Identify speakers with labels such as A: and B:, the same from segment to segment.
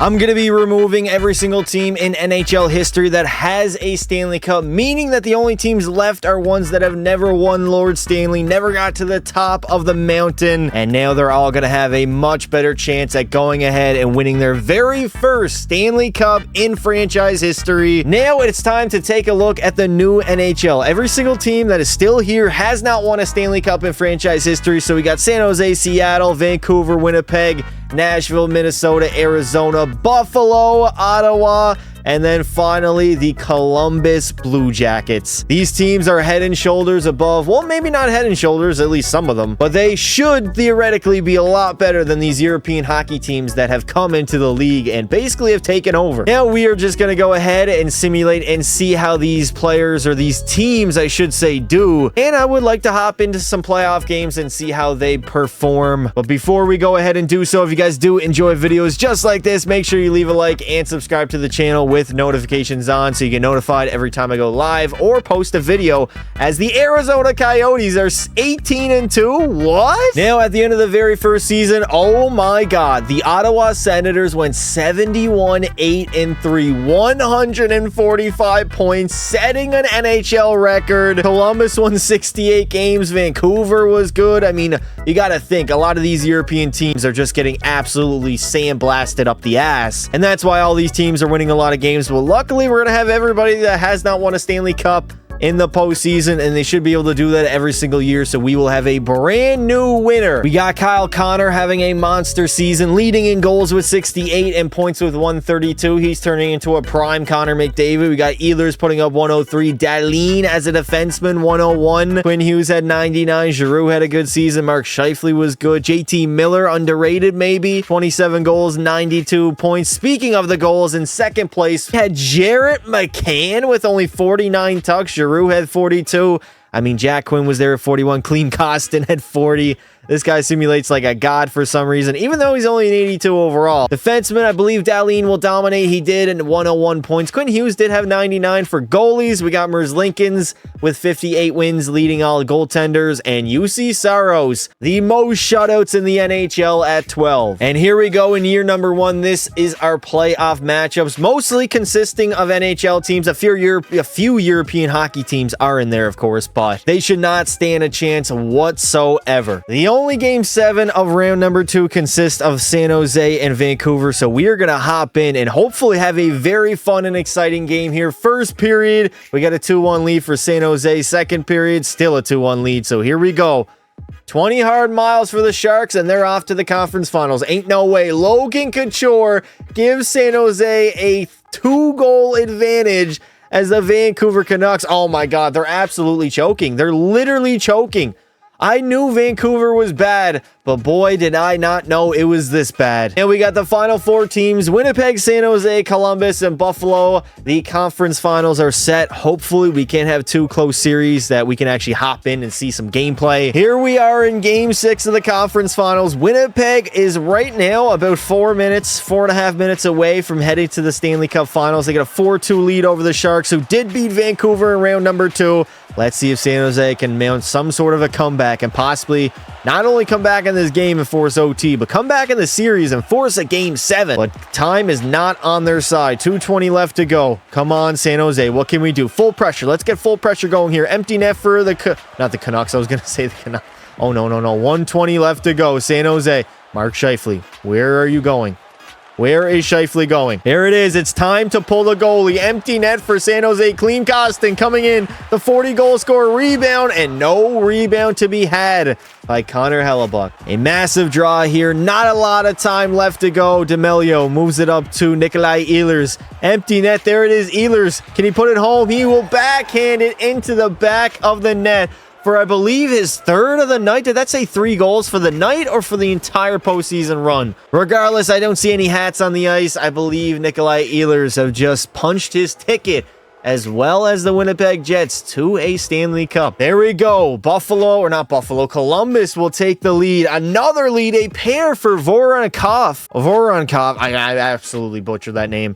A: I'm going to be removing every single team in NHL history that has a Stanley Cup, meaning that the only teams left are ones that have never won Lord Stanley, never got to the top of the mountain, and now they're all going to have a much better chance at going ahead and winning their very first Stanley Cup in franchise history. Now it's time to take a look at the new NHL. Every single team that is still here has not won a Stanley Cup in franchise history, so we got San Jose, Seattle, Vancouver, Winnipeg, Nashville, Minnesota, Arizona, Buffalo, Ottawa, and then finally the Columbus Blue Jackets. These teams are head and shoulders above, well, maybe not head and shoulders, at least some of them, but they should theoretically be a lot better than these European hockey teams that have come into the league and basically have taken over. Now we are just going to go ahead and simulate and see how these players, or these teams I should say, do, and I would like to hop into some playoff games and see how they perform. But before we go ahead and do so, if you guys do enjoy videos just like this, make sure you leave a like and subscribe to the channel with notifications on so you get notified every time I go live or post a video, as the Arizona Coyotes are 18-2. What? Now at the end of the very first season, oh my god, the Ottawa Senators went 71-8-3, 145 points, setting an NHL record. Columbus won 68 games. Vancouver was good. I mean, you gotta think a lot of these European teams are just getting absolutely sandblasted up the ass, and that's why all these teams are winning a lot of games. But luckily, we're gonna have everybody that has not won a Stanley Cup in the postseason, and they should be able to do that every single year, so we will have a brand new winner. We got Kyle Connor having a monster season, leading in goals with 68 and points with 132. He's turning into a prime Connor McDavid. We got Ehlers putting up 103, Dahlin as a defenseman 101, Quinn Hughes had 99, Giroux had a good season, Mark Scheifele was good, JT Miller underrated maybe, 27 goals, 92 points. Speaking of the goals, in second place we had Jarrett McCann with only 49 tucks. Giroux had 42. I mean, Jack Quinn was there at 41. Clean Costin had 40. This guy simulates like a god for some reason, even though he's only an 82 overall. Defenseman, I believe Dahlin will dominate. He did, in 101 points. Quinn Hughes did have 99. For goalies, we got Merzlikins with 58 wins, leading all goaltenders, and UC Saros, the most shutouts in the NHL at 12. And here we go in year number 1. This is our playoff matchups, mostly consisting of NHL teams. A few European hockey teams are in there, of course, but they should not stand a chance whatsoever. The only game 7 of round number 2 consists of San Jose and Vancouver, so we are going to hop in and hopefully have a very fun and exciting game here. First period, we got a 2-1 lead for San Jose. Second period, still a 2-1 lead, so here we go. 20 hard miles for the Sharks, and they're off to the conference finals. Ain't no way. Logan Couture gives San Jose a 2-goal advantage as the Vancouver Canucks, oh my god, they're absolutely choking. They're literally choking. I knew Vancouver was bad, but boy, did I not know it was this bad. And we got the final 4 teams: Winnipeg, San Jose, Columbus, and Buffalo. The conference finals are set. Hopefully, we can have 2 close series that we can actually hop in and see some gameplay. Here we are in game 6 of the conference finals. Winnipeg is right now about 4.5 minutes away from heading to the Stanley Cup finals. They got a 4-2 lead over the Sharks, who did beat Vancouver in round number 2. Let's see if San Jose can mount some sort of a comeback and possibly not only come back in this game and force OT, but come back in the series and force a game 7. But time is not on their side. 2:20 left to go. Come on, San Jose. What can we do? Full pressure. Let's get full pressure going here. Empty net for the not the Canucks. I was going to say the Canucks. Oh, no. 1:20 left to go. San Jose. Mark Scheifele. Where are you going? Where is Scheifele going? There it is. It's time to pull the goalie. Empty net for San Jose. Clean Costin coming in. The 40-goal score, rebound, and no rebound to be had by Connor Hellebuck. A massive draw here. Not a lot of time left to go. D'Amelio moves it up to Nikolai Ehlers. Empty net. There it is. Ehlers. Can he put it home? He will backhand it into the back of the net for, I believe, his 3rd of the night. Did that say 3 goals for the night or for the entire postseason run? Regardless, I don't see any hats on the ice. I believe Nikolai Ehlers have just punched his ticket, as well as the Winnipeg Jets, to a Stanley Cup. There we go. Columbus will take the lead. Another lead, a pair for Voronkov. I absolutely butchered that name.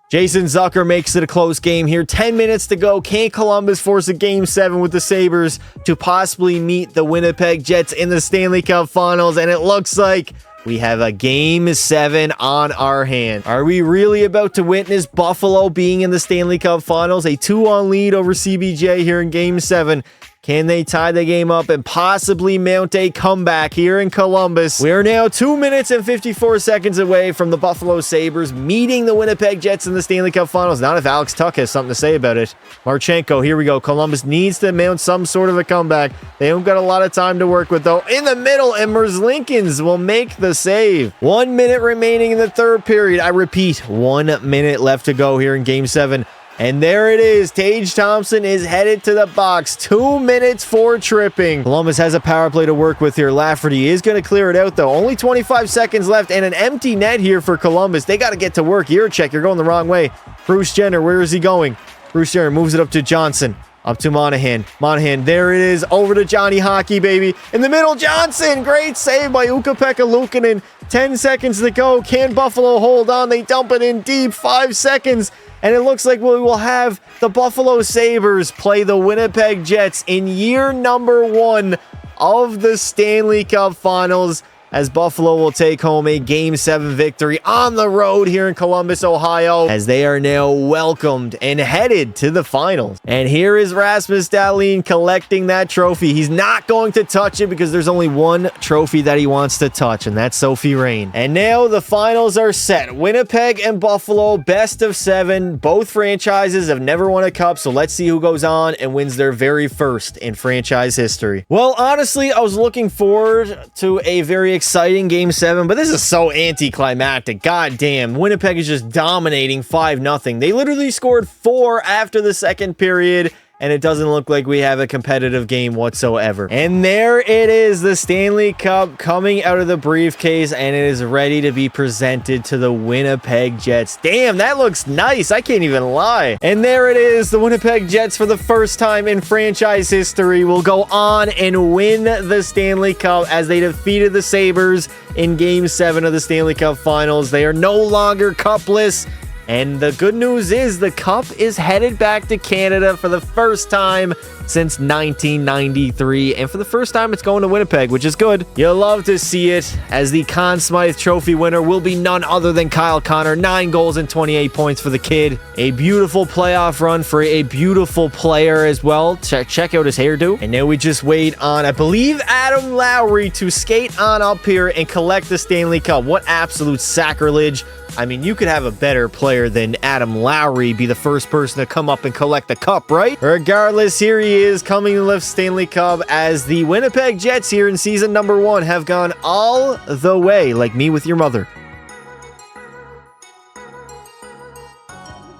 A: Jason Zucker makes it a close game here. 10 minutes to go. Can Columbus force a game 7 with the Sabres to possibly meet the Winnipeg Jets in the Stanley Cup Finals? And it looks like we have a Game 7 on our hand. Are we really about to witness Buffalo being in the Stanley Cup Finals? A 2-1 lead over CBJ here in Game 7. Can they tie the game up and possibly mount a comeback here in Columbus? We are now 2 minutes and 54 seconds away from the Buffalo Sabres meeting the Winnipeg Jets in the Stanley Cup Finals. Not if Alex Tuck has something to say about it. Marchenko, here we go. Columbus needs to mount some sort of a comeback. They don't got a lot of time to work with, though. In the middle, and Merzlikins will make the save. 1 minute remaining in the third period. I repeat, 1 minute left to go here in Game 7. And there it is. Tage Thompson is headed to the box. 2 minutes for tripping. Columbus has a power play to work with here. Lafferty is going to clear it out, though. Only 25 seconds left and an empty net here for Columbus. They got to get to work. Check. You're going the wrong way. Bruce Jenner, where is he going? Bruce Jenner moves it up to Johnson. Up to Monahan. Monahan, there it is. Over to Johnny Hockey, baby. In the middle, Johnson. Great save by Ukko-Pekka Luukkonen. 10 seconds to go. Can Buffalo hold on? They dump it in deep. 5 seconds. And it looks like we will have the Buffalo Sabres play the Winnipeg Jets in year number 1 of the Stanley Cup Finals, as Buffalo will take home a Game 7 victory on the road here in Columbus, Ohio, as they are now welcomed and headed to the finals. And here is Rasmus Dahlin collecting that trophy. He's not going to touch it because there's only one trophy that he wants to touch, and that's Sophie Rain. And now the finals are set. Winnipeg and Buffalo, best of 7. Both franchises have never won a cup, so let's see who goes on and wins their very first in franchise history. Well, honestly, I was looking forward to a very exciting Game 7, but this is so anticlimactic. God damn, Winnipeg is just dominating 5-0. They literally scored 4 after the second period, and it doesn't look like we have a competitive game whatsoever. And there it is, the Stanley Cup coming out of the briefcase, and it is ready to be presented to the Winnipeg Jets. Damn, that looks nice. I can't even lie. And there it is, the Winnipeg Jets, for the first time in franchise history, will go on and win the Stanley Cup as they defeated the Sabres in Game 7 of the Stanley Cup Finals. They are no longer cupless. And the good news is the cup is headed back to Canada for the first time since 1993. And for the first time, it's going to Winnipeg, which is good. You'll love to see it, as the Conn Smythe Trophy winner will be none other than Kyle Connor. 9 goals and 28 points for the kid. A beautiful playoff run for a beautiful player as well. Check out his hairdo. And now we just wait on, I believe, Adam Lowry to skate on up here and collect the Stanley Cup. What absolute sacrilege. I mean, you could have a better player than Adam Lowry be the first person to come up and collect the cup, right? Regardless, here he is coming to lift Stanley Cup, as the Winnipeg Jets here in season number 1 have gone all the way, like me with your mother.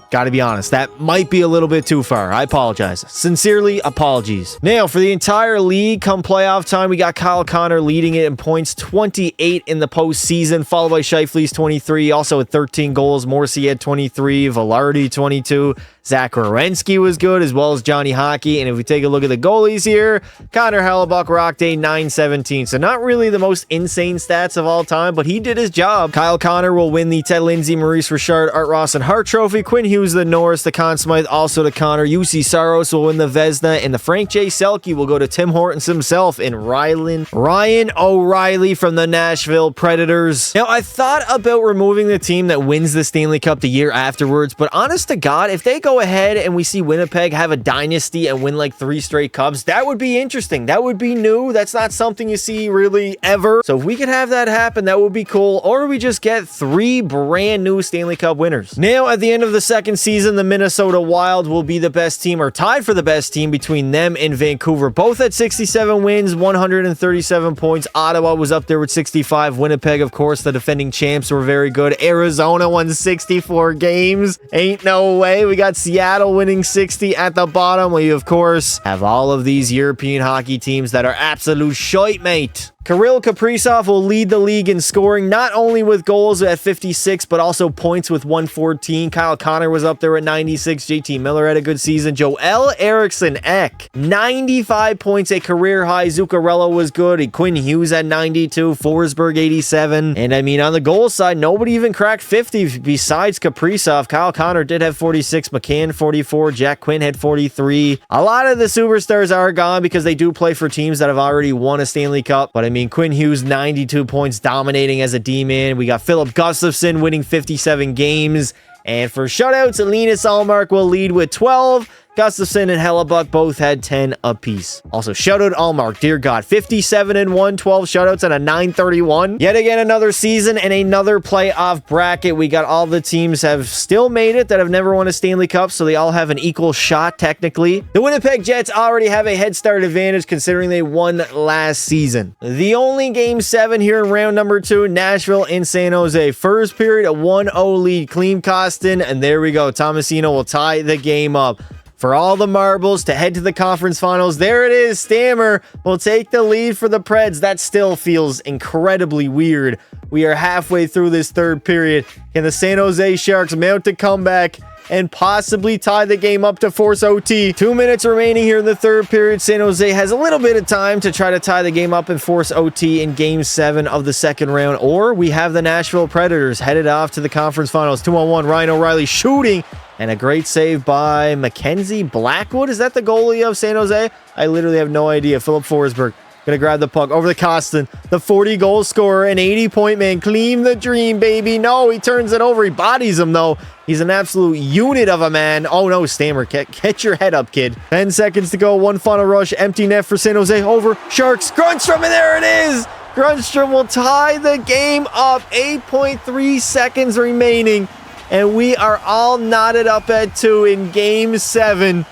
A: Gotta be honest, that might be a little bit too far. I apologize. Sincerely, apologies. Now, for the entire league, come playoff time, we got Kyle Connor leading it in points, 28 in the postseason, followed by Scheifele's 23, also at 13 goals. Morrissey had 23, Velarde 22. Zach Werenski was good, as well as Johnny Hockey. And if we take a look at the goalies here, Connor Hellebuck rocked a .917. So not really the most insane stats of all time, but he did his job. Kyle Connor will win the Ted Lindsay, Maurice Richard, Art Ross, and Hart Trophy. Quinn Hughes the Norris, the Conn Smythe also to Connor. UC Saros will win the Vezina, and the Frank J. Selke will go to Tim Hortons himself and Ryan O'Reilly from the Nashville Predators. Now, I thought about removing the team that wins the Stanley Cup the year afterwards, but honest to God, if they go ahead and we see Winnipeg have a dynasty and win like 3 straight cups, that would be interesting. That would be new. That's not something you see really ever. So if we could have that happen, that would be cool. Or we just get 3 brand new Stanley Cup winners. Now, at the end of the second season, the Minnesota Wild will be the best team, or tied for the best team, between them and Vancouver. Both at 67 wins, 137 points. Ottawa was up there with 65. Winnipeg, of course, the defending champs, were very good. Arizona won 64 games. Ain't no way. We got Seattle winning 60 at the bottom. We, of course, have all of these European hockey teams that are absolute shite, mate. Kirill Kaprizov will lead the league in scoring, not only with goals at 56, but also points with 114. Kyle Connor was up there at 96. JT Miller had a good season. Joel Eriksson Ek, 95 points, a career high. Zuccarello was good. Quinn Hughes at 92. Forsberg, 87. And I mean, on the goal side, nobody even cracked 50 besides Kaprizov. Kyle Connor did have 46. McCann, 44. Jack Quinn had 43. A lot of the superstars are gone because they do play for teams that have already won a Stanley Cup. But I mean, mean, Quinn Hughes, 92 points, dominating as a D-man. We got Philip Gustafson winning 57 games. And for shutouts, Linus Allmark will lead with 12. Gustafson and Hellebuck both had 10 apiece. Also, shoutout Allmark, dear God, 57-1, 12 shutouts and a 931. Yet again, another season and another playoff bracket. We got all the teams have still made it that have never won a Stanley Cup, so they all have an equal shot, technically. The Winnipeg Jets already have a head start advantage considering they won last season. The only Game 7 here in round number 2, Nashville and San Jose. First period, a 1-0 lead, Klim Kostin, and there we go. Tomasino will tie the game up. For all the marbles to head to the conference finals, there it is. Stammer will take the lead for the Preds. That still feels incredibly weird. We are halfway through this third period. Can the San Jose Sharks mount a comeback and possibly tie the game up to force OT? 2 minutes remaining here in the third period. San Jose has a little bit of time to try to tie the game up and force OT in Game 7 of the second round. Or we have the Nashville Predators headed off to the conference finals. 2-on-1, Ryan O'Reilly shooting. And a great save by Mackenzie Blackwood. Is that the goalie of San Jose? I literally have no idea. Philip Forsberg gonna grab the puck over the Kostin. The 40-goal scorer, an 80-point man. Clean the dream, baby. No, he turns it over. He bodies him, though. He's an absolute unit of a man. Oh, no, Stammer. Get your head up, kid. 10 seconds to go. One final rush. Empty net for San Jose. Over. Sharks. Grunstrom, and there it is. Grunstrom will tie the game up. 8.3 seconds remaining. And we are all knotted up at 2 in Game 7.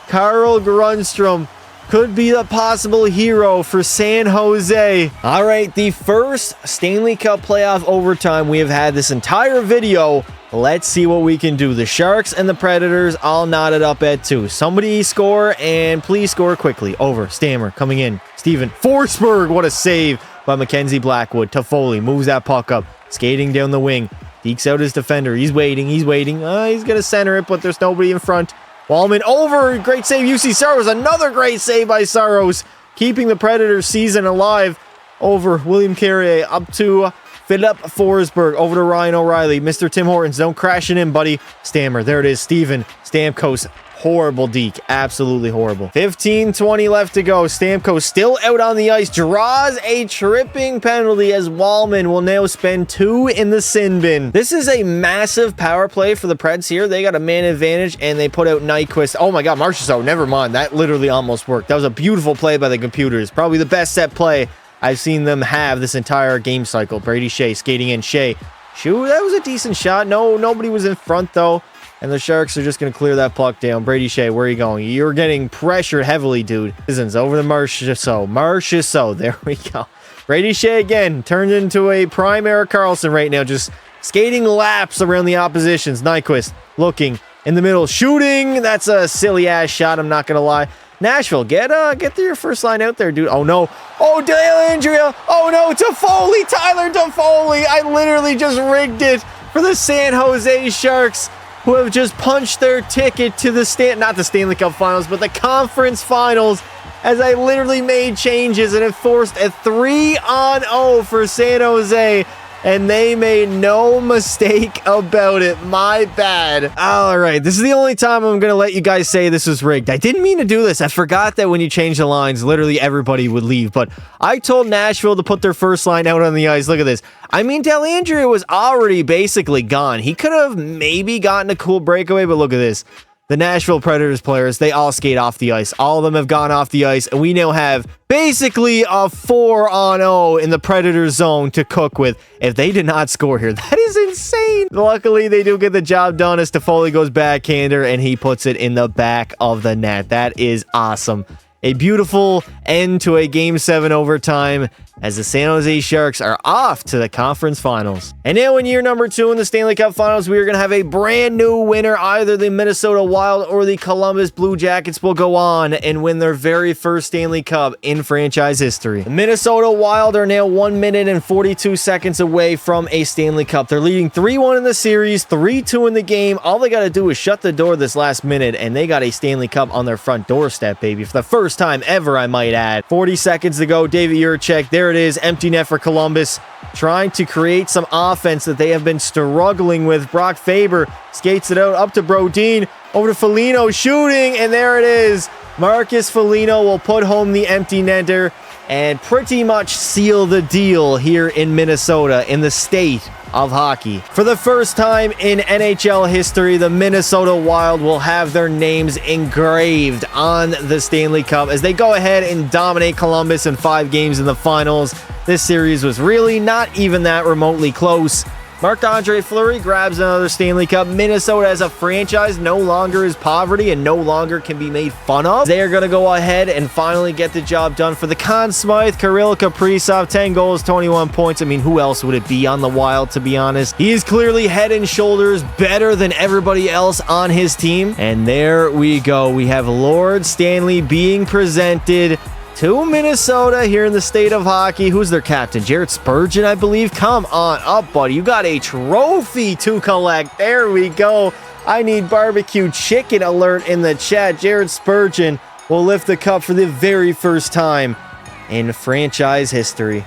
A: Carl Grunstrom could be the possible hero for San Jose. All right, the first Stanley Cup playoff overtime we have had this entire video. Let's see what we can do. The Sharks and the Predators all knotted up at 2. Somebody score, and please score quickly. Over. Stammer coming in. Steven Forsberg. What a save by Mackenzie Blackwood. Toffoli moves that puck up. Skating down the wing. Dekes out his defender. He's waiting. He's going to center it, but there's nobody in front. Wallman over. Great save. UC Saros. Another great save by Saros. Keeping the Predators season alive. Over William Carrier. Up to Philip Forsberg. Over to Ryan O'Reilly. Mr. Tim Hortons. Don't crash it in, buddy. Stammer. There it is. Steven Stamkos. Horrible deke. Absolutely horrible. 15:20 left to go. Stamkos still out on the ice. Draws a tripping penalty as Wallman will now spend 2 in the sin bin. This is a massive power play for the Preds here. They got a man advantage and they put out Nyquist. Oh my God, Marchessault. Never mind. That literally almost worked. That was a beautiful play by the computers. Probably the best set play I've seen them have this entire game cycle. Brady Shea skating in. Shea. Shoot, that was a decent shot. No, nobody was in front though. And the Sharks are just going to clear that puck down. Brady Shea, where are you going? You're getting pressured heavily, dude. Cousins over to Marchessault. Marchessault, there we go. Brady Shea again turned into a prime Erik Karlsson right now, just skating laps around the oppositions. Nyquist looking in the middle, shooting. That's a silly ass shot, I'm not going to lie. Nashville, get to your first line out there, dude. Oh no. Oh, Dellandrea. Oh no, Toffoli, Tyler Toffoli. I literally just rigged it for the San Jose Sharks, who have just punched their ticket to the not the Stanley Cup Finals, but the Conference Finals, as I literally made changes and it forced a 3-on-0 for San Jose, and they made no mistake about it. My bad. All right, this is the only time I'm going to let you guys say this was rigged. I didn't mean to do this. I forgot that when you change the lines, literally everybody would leave, but I told Nashville to put their first line out on the ice. Look at this. I mean, Dellandrea was already basically gone. He could have maybe gotten a cool breakaway, but look at this. The Nashville Predators players, they all skate off the ice. All of them have gone off the ice, and we now have basically a 4-on-0 in the Predators zone to cook with. If they did not score here, that is insane. Luckily, they do get the job done as Toffoli goes backhander, and he puts it in the back of the net. That is awesome. A beautiful end to a Game 7 overtime as the San Jose Sharks are off to the conference finals. And now in year number 2 in the Stanley Cup Finals, we are going to have a brand new winner. Either the Minnesota Wild or the Columbus Blue Jackets will go on and win their very first Stanley Cup in franchise history. The Minnesota Wild are now 1 minute and 42 seconds away from a Stanley Cup. They're leading 3-1 in the series, 3-2 in the game. All they got to do is shut the door this last minute, and they got a Stanley Cup on their front doorstep, baby. For the first time ever, I might add. 40 seconds to go. David Jiricek, there it is. Empty net for Columbus, trying to create some offense that they have been struggling with. Brock Faber skates it out up to Brodin, over to Foligno, shooting, and there it is. Marcus Foligno will put home the empty netter. and pretty much seal the deal here in Minnesota, in the state of hockey. For the first time in NHL history, the Minnesota Wild will have their names engraved on the Stanley Cup as they go ahead and dominate Columbus in 5 games in the finals. This series was really not even that remotely close. Marc-Andre Fleury grabs another Stanley Cup. Minnesota as a franchise no longer is poverty and no longer can be made fun of. They are going to go ahead and finally get the job done for the Conn Smythe. Kirill Kaprizov, 10 goals, 21 points. I mean, who else would it be on the Wild, to be honest? He is clearly head and shoulders better than everybody else on his team. And there we go. We have Lord Stanley being presented to Minnesota here in the state of hockey. Who's their captain? Jared Spurgeon, I believe. Come on up, buddy. You got a trophy to collect. There we go. I need barbecue chicken alert in the chat. Jared Spurgeon will lift the cup for the very first time in franchise history.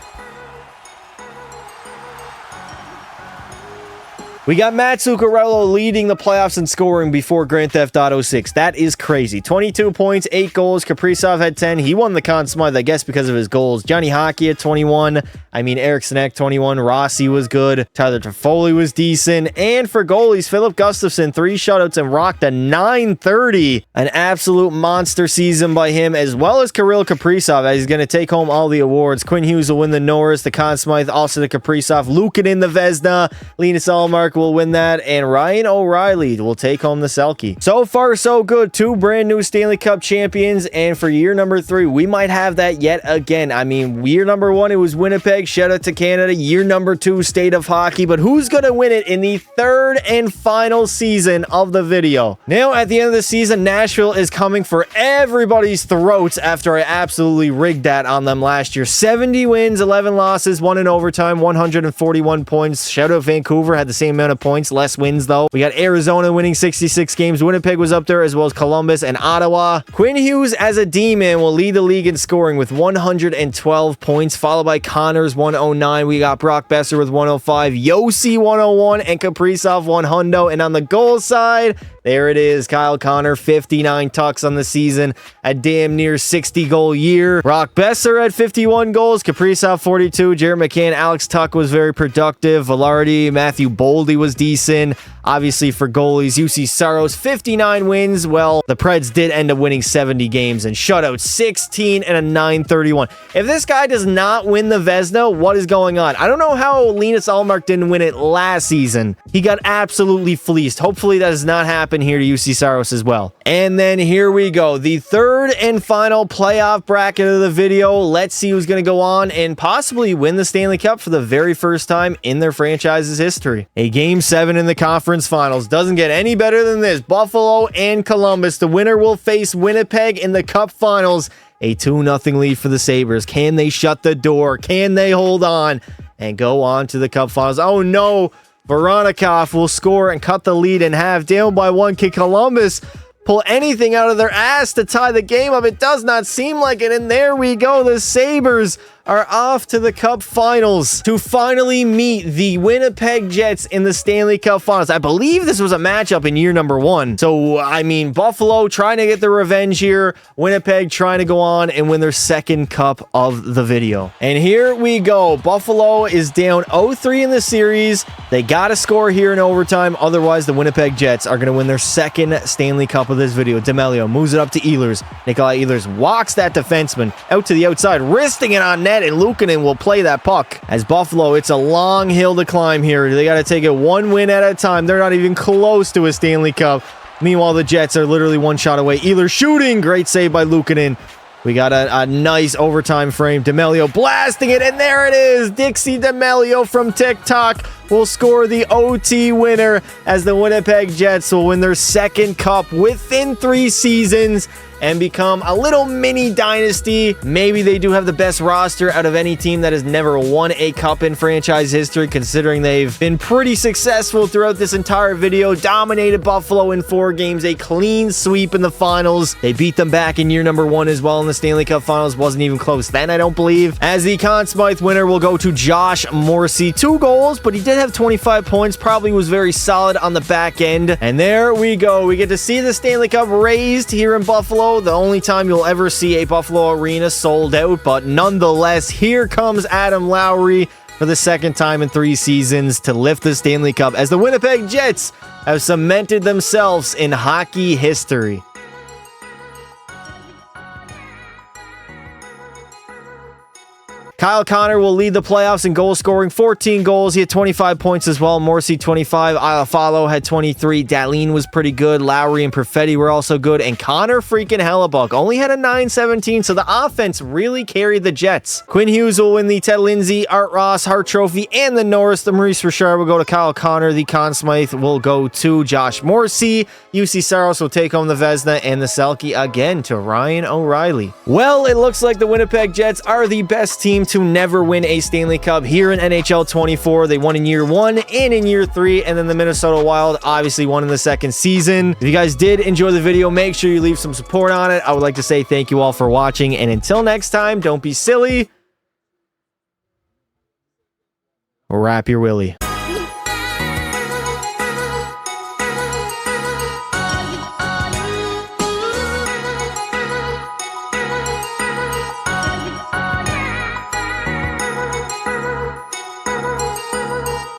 A: We got Matt Zuccarello leading the playoffs in scoring before Grand Theft Auto 6. That is crazy. 22 points, 8 goals. Kaprizov had 10. He won the Conn Smythe, I guess, because of his goals. Johnny Hockey at 21. I mean, Eric Sinek, 21. Rossi was good. Tyler Toffoli was decent. And for goalies, Philip Gustafsson, 3 shutouts and rocked a .930. An absolute monster season by him, as well as Kirill Kaprizov, as he's going to take home all the awards. Quinn Hughes will win the Norris, the Conn Smythe, also the Kaprizov. Luukkonen the Vezina. Linus Ullmark will win that, and Ryan O'Reilly will take home the Selke. So far, so good. 2 brand new Stanley Cup champions, and for year number 3, we might have that yet again. I mean, year number 1, it was Winnipeg. Shout out to Canada. Year number 2, state of hockey. But who's going to win it in the 3rd and final season of the video? Now, at the end of the season, Nashville is coming for everybody's throats after I absolutely rigged that on them last year. 70 wins, 11 losses, 1 in overtime, 141 points. Shout out Vancouver, had the same amount of points, less wins though. We got Arizona winning 66 games. Winnipeg was up there, as well as Columbus and Ottawa. Quinn Hughes as a D-man will lead the league in scoring with 112 points, followed by Connors 109. We got Brock Besser with 105, Yossi 101, and Kaprizov 100. And on the goal side, there it is. Kyle Connor, 59 tucks on the season, a damn near 60-goal year. Brock Besser had 51 goals, Kaprizov 42, Jared McCann, Alex Tuck was very productive, Velarde, Matthew Boldy was decent. Obviously, for goalies, UC Saros, 59 wins. Well, the Preds did end up winning 70 games and shutouts, 16 and a .931. If this guy does not win the Vezina, what is going on? I don't know how Linus Ullmark didn't win it last season. He got absolutely fleeced. Hopefully, that does not happen here to UC Saros as well. And then here we go. The 3rd and final playoff bracket of the video. Let's see who's going to go on and possibly win the Stanley Cup for the very first time in their franchise's history. A Game 7 in the conference finals. Doesn't get any better than this. Buffalo and Columbus. The winner will face Winnipeg in the Cup finals. A 2-0 lead for the Sabres. Can they shut the door? Can they hold on and go on to the Cup finals? Oh no, Voronikov will score and cut the lead in half. Down by 1. Can Columbus pull anything out of their ass to tie the game up? It does not seem like it. And there we go. The Sabres are off to the Cup finals to finally meet the Winnipeg Jets in the Stanley Cup finals. I believe this was a matchup in year number 1. So, I mean, Buffalo trying to get the revenge here. Winnipeg trying to go on and win their 2nd cup of the video. And here we go. Buffalo is down 0-3 in the series. They got to score here in overtime. Otherwise, the Winnipeg Jets are going to win their 2nd Stanley Cup of this video. D'Amelio moves it up to Ehlers. Nikolai Ehlers walks that defenseman out to the outside, wristing it on net, and Luukkonen will play that puck. As Buffalo, it's a long hill to climb here. They got to take it 1 win at a time. They're not even close to a Stanley Cup. Meanwhile, the Jets are literally 1 shot away. Ehlers shooting. Great save by Luukkonen. We got a nice overtime frame. D'Amelio blasting it, and there it is. Dixie D'Amelio from TikTok will score the OT winner as the Winnipeg Jets will win their 2nd cup within 3 seasons and become a little mini dynasty. Maybe they do have the best roster out of any team that has never won a cup in franchise history, considering they've been pretty successful throughout this entire video. Dominated Buffalo in 4 games, a clean sweep in the finals. They beat them back in year number 1 as well in the Stanley Cup finals. Wasn't even close then, I don't believe. As the Conn Smythe winner will go to Josh Morrissey. 2 goals, but he did have 25 points, probably was very solid on the back end. And there we go. We get to see the Stanley Cup raised here in Buffalo. The only time you'll ever see a Buffalo arena sold out, but nonetheless, here comes Adam Lowry for the second time in 3 seasons to lift the Stanley Cup as the Winnipeg Jets have cemented themselves in hockey history. Kyle Connor will lead the playoffs in goal scoring, 14 goals. He had 25 points as well. Morrissey, 25. Iafallo had 23. Dahlin was pretty good. Lowry and Perfetti were also good. And Connor freaking Hellebuck only had a 917, so the offense really carried the Jets. Quinn Hughes will win the Ted Lindsay, Art Ross, Hart Trophy, and the Norris. The Maurice Richard will go to Kyle Connor. The Conn Smythe will go to Josh Morrissey. UC Saros will take home the Vezina, and the Selke again to Ryan O'Reilly. Well, it looks like the Winnipeg Jets are the best team to never win a Stanley Cup here in NHL 24. They won in year 1 and in year 3, and then the Minnesota Wild obviously won in the second season. If you guys did enjoy the video, make sure you leave some support on it. I would like to say thank you all for watching, and until next time, don't be silly or wrap your willy.